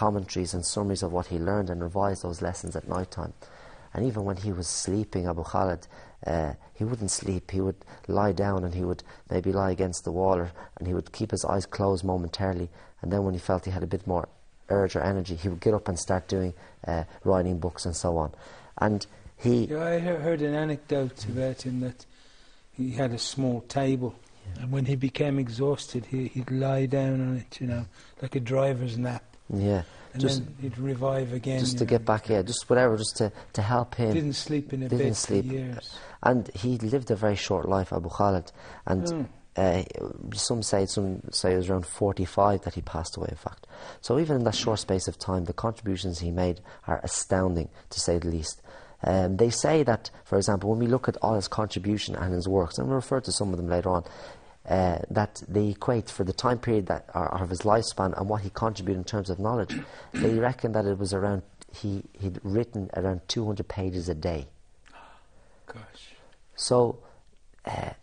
commentaries and summaries of what he learned and revised those lessons at night time. And even when he was sleeping, Abu Khalid, he wouldn't sleep. He would lie down and he would maybe lie against the wall, and he would keep his eyes closed momentarily, and then when he felt he had a bit more urge or energy, he would get up and start doing writing books and so on. And he... Yeah, I heard an anecdote about him that he had a small table, and when he became exhausted, he'd lie down on it, you know, like a driver's nap. Yeah. And then he'd revive again. Just to get back, just whatever, just to help him. Didn't sleep in a bed for years. And he lived a very short life, Abu Khalid. And some say it was around 45 that he passed away, in fact. So even in that short space of time, the contributions he made are astounding, to say the least. They say that, for example, when we look at all his contribution and his works, and we'll refer to some of them later on, that they equate for the time period that of his lifespan and what he contributed in terms of knowledge. They reckon that it was around, he'd written around 200 pages a day. Gosh. So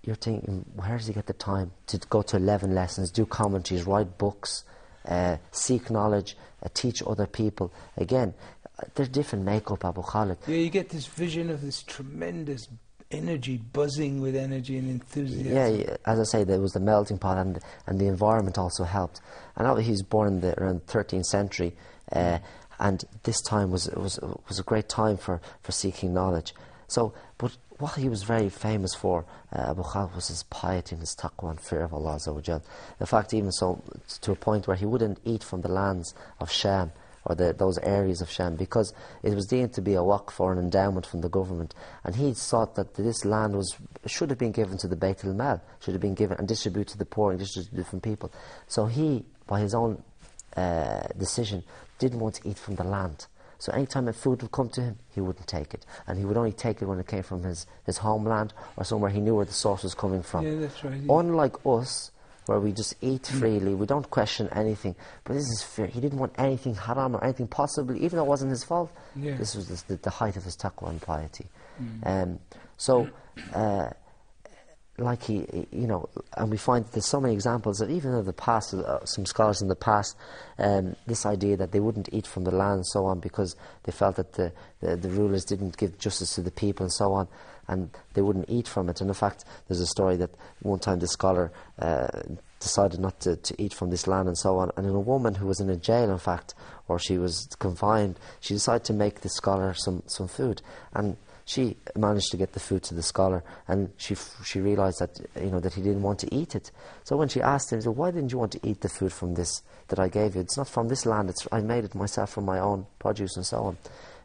you're thinking, where does he get the time to go to 11 lessons, do commentaries, write books, seek knowledge, teach other people? Again, there's different makeup, Abu Khalid. Yeah, you get this vision of this tremendous energy, buzzing with energy and enthusiasm. Yeah, as I say, there was the melting pot, and the environment also helped. And obviously he was born in around 13th century, and this time was a great time for seeking knowledge. So, but what he was very famous for, Abu Khalid, was his piety and his taqwa and fear of Allah Azza wa Jal. In fact, even so, to a point where he wouldn't eat from the lands of Sham, or those areas of Sham, because it was deemed to be a waqf or an endowment from the government, and he thought that this land should have been given to the Bayt al-Mal, should have been given and distributed to the poor and distributed to different people. So he, by his own decision, didn't want to eat from the land. So any time a food would come to him, he wouldn't take it, and he would only take it when it came from his homeland or somewhere he knew where the source was coming from. Yeah, that's right. Yeah. Unlike us, where we just eat freely, we don't question anything. But this is fear. He didn't want anything haram or anything possibly, even though it wasn't his fault. Yeah. This was the height of his taqwa and piety. Like he, you know, and we find that there's so many examples that even in the past, some scholars in the past, this idea that they wouldn't eat from the land and so on because they felt that the rulers didn't give justice to the people and so on, and they wouldn't eat from it. And in fact, there's a story that one time the scholar decided not to eat from this land and so on, and in a woman who was in a jail, in fact, or she was confined, she decided to make the scholar some food, and she managed to get the food to the scholar, and she realised that, you know, that he didn't want to eat it. So when she asked him, she said, "Why didn't you want to eat the food from this that I gave you? It's not from this land. I made it myself from my own produce and so on."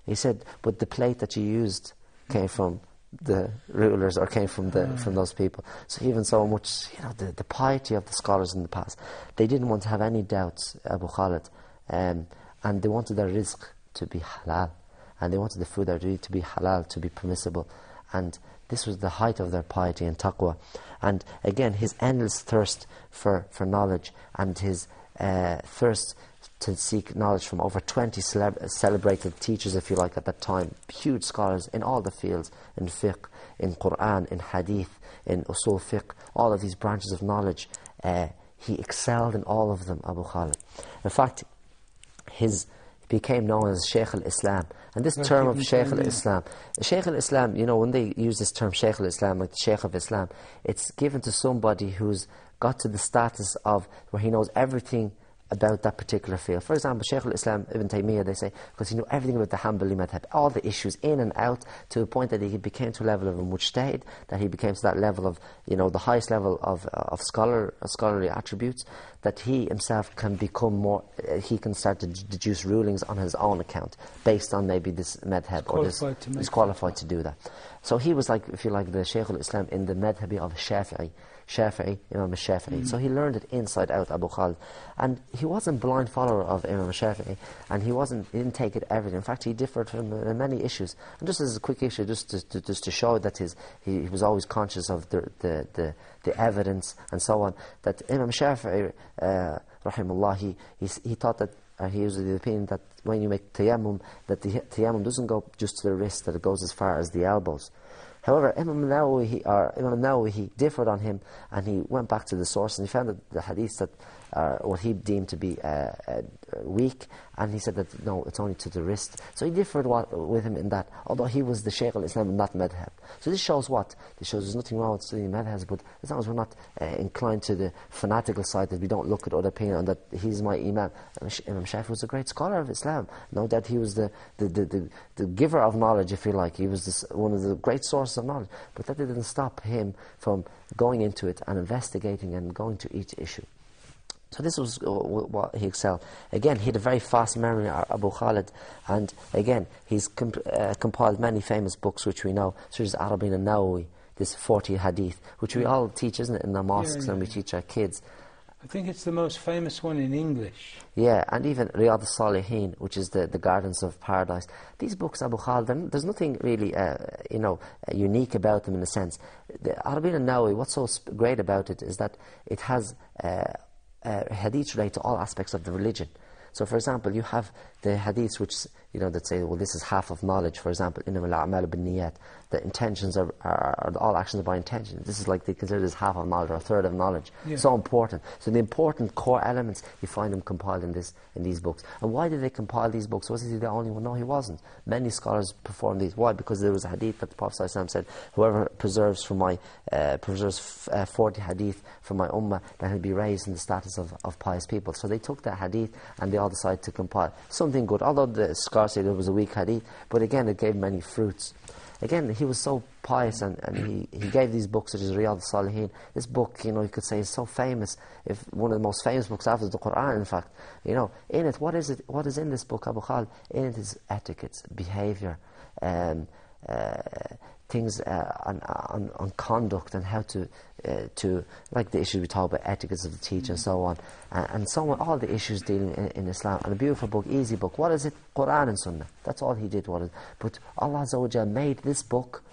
He said, "But the plate that you used came from the rulers, or came from those people." So even so much, you know, the piety of the scholars in the past, they didn't want to have any doubts, Abu Khalid, and they wanted their rizq to be halal. And they wanted the food they eat to be halal, to be permissible. And this was the height of their piety and taqwa. And again, his endless thirst for knowledge, and his thirst to seek knowledge from over 20 celebrated teachers, if you like, at that time, huge scholars in all the fields, in fiqh, in Qur'an, in hadith, in usul fiqh, all of these branches of knowledge. He excelled in all of them, Abu Khalid. In fact, he became known as Shaykh al-Islam. And this term of Shaykh al-Islam, Shaykh al-Islam, you know, when they use this term Shaykh al-Islam, like the Shaykh of Islam, it's given to somebody who's got to the status of where he knows everything about that particular field. For example, Shaykh al-Islam Ibn Taymiyyah, they say, because he knew everything about the Hanbali madhab, all the issues in and out, to a point that he became to a level of a mujtahid, that he became to that level of, you know, the highest level of scholarly attributes, that he himself can become more, he can start to deduce rulings on his own account, based on maybe this madhab, or this, he's qualified to do that. So he was like, if you like, the Shaykh al-Islam in the madhabi of Imam al-Shafi'i. So he learned it inside out, Abu Khalid. And he wasn't a blind follower of Imam al-Shafi'i, and he didn't take it everything. In fact, he differed from him in many issues. And just as a quick issue, just to show that he was always conscious of the evidence and so on, that Imam Shafi'i, rahimahullah, he thought that, he was of the opinion that when you make tayammum, that the tayammum doesn't go just to the wrist, that it goes as far as the elbows. However, Imam Nawawi, he differed on him, and he went back to the source, and he found that the hadith that what he deemed to be weak, and he said that no, it's only to the wrist. So he differed with him in that, although he was the Shaykh al-Islam and not madhab. So this shows what? This shows there's nothing wrong with studying madhabs, but as long as we're not inclined to the fanatical side, that we don't look at other opinion and that he's my Imam. Imam Shafi was a great scholar of Islam. No doubt he was the giver of knowledge, if you like. He was one of the great sources of knowledge. But that didn't stop him from going into it and investigating and going to each issue. So this was what he excelled. Again, he had a very fast memory, Abu Khalid, and again, he's compiled many famous books which we know, such as Arba'in an-Nawawi, this 40 hadith, which we all teach, isn't it, in the mosques, and we teach our kids. I think it's the most famous one in English. Yeah, and even Riyadh al-Salihin, which is the Gardens of Paradise. These books, Abu Khalid, there's nothing really, unique about them in a sense. The Arba'in an-Nawawi, what's so great about it is that it has hadiths relate to all aspects of the religion. So, for example, you have the hadiths which, that say, well, this is half of knowledge. For example, إِنَّمَا الْأَعْمَالُ بِالنِّيَّاتِ. The intentions are all actions are by intention. This is like they consider this half of knowledge or a third of knowledge. Yeah. So important. So the important core elements, you find them compiled in these books. And why did they compile these books? Was he the only one? No, he wasn't. Many scholars performed these. Why? Because there was a hadith that the Prophet ﷺ said, whoever preserves 40 hadith from my ummah, then he'll be raised in the status of pious people. So they took that hadith and they all decided to compile something good. Although the scholars say there was a weak hadith, but again, it gave many fruits. Again, he was so pious, and he gave these books such as Riyadh al-Salihin. This book, you could say is so famous, if one of the most famous books after the Quran, in fact. In it, what is in this book, Abu Khalid? In it is etiquettes, behavior, things on conduct and how to like the issue we talk about, etiquettes of the teacher and so on, and so on, all the issues dealing in Islam. And a beautiful book, easy book. What is it? Quran and Sunnah. That's all he did. But Allah Azza wa Jalla made this book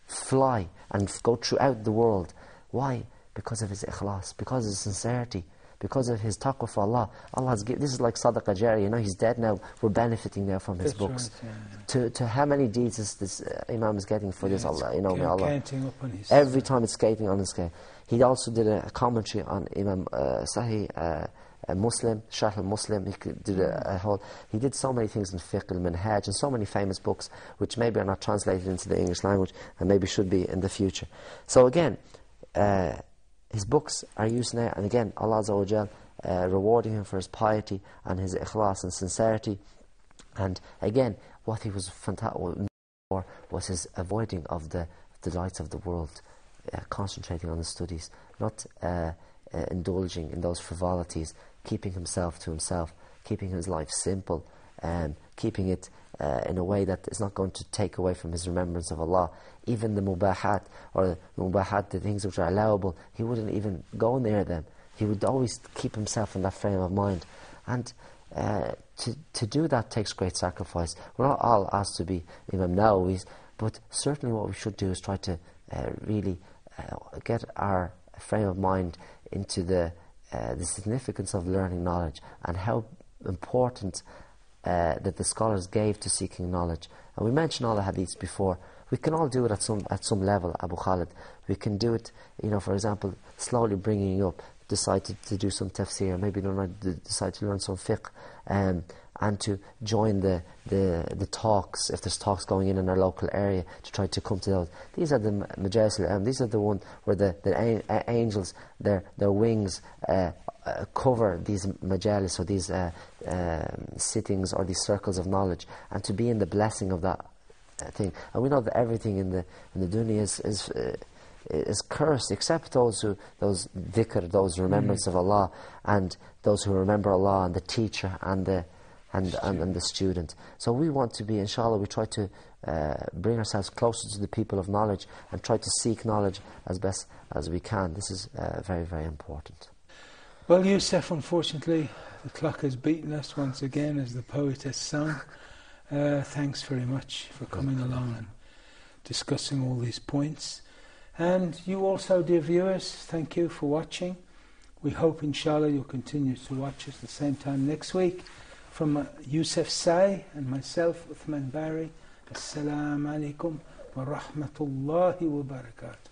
fly and go throughout the world. Why? Because of his ikhlas, because of his sincerity, because of his taqwa for Allah. Allah has given, this is like Sadaqah Jariyah. He's dead now. We're benefiting now from his books. Right, to how many deeds this Imam is getting for this? Allah, may Allah. Counting up on his every time it's skating on his scale. He also did a commentary on Imam Sahih Muslim, Sharh al-Muslim. He did so many things in Fiqh al-Minhaj and so many famous books which maybe are not translated into the English language and maybe should be in the future. So again, his books are used now, and again, Allah Azza wa Jal rewarding him for his piety and his ikhlas and sincerity. And again, what he was fantastic for was his avoiding of the delights of the world, concentrating on his studies, not indulging in those frivolities, keeping himself to himself, keeping his life simple, keeping it in a way that is not going to take away from his remembrance of Allah. Even the mubahat, the things which are allowable, he wouldn't even go near them. He would always keep himself in that frame of mind. And to do that takes great sacrifice. We're not all asked to be Imam Nawawis, but certainly what we should do is try to really get our frame of mind into the significance of learning knowledge and how important that the scholars gave to seeking knowledge. And we mentioned all the hadiths before. We can all do it at some level, Abu Khalid. We can do it, for example, slowly bringing you up, decide to do some tafsir, maybe decide to learn some fiqh, and to join the talks, if there's talks going in our local area, to try to come to those. These are the majalis al-ilm. These are the ones where the angels, their wings cover these majalis or these sittings or these circles of knowledge, and to be in the blessing of that thing. And we know that everything in the dunya is cursed, except those dhikr, those remembrance of Allah, and those who remember Allah, and the teacher and the student. So we want to be, inshallah, we try to bring ourselves closer to the people of knowledge and try to seek knowledge as best as we can. This is very, very important. Well, Yusuf, unfortunately, the clock has beaten us once again, as the poet has sung. Thanks very much for coming along and discussing all these points. And you also, dear viewers, thank you for watching. We hope, inshallah, you'll continue to watch us the same time next week. From Yusuf Sai and myself, Uthman Bari, Assalamu alaikum wa rahmatullahi wa barakatuh.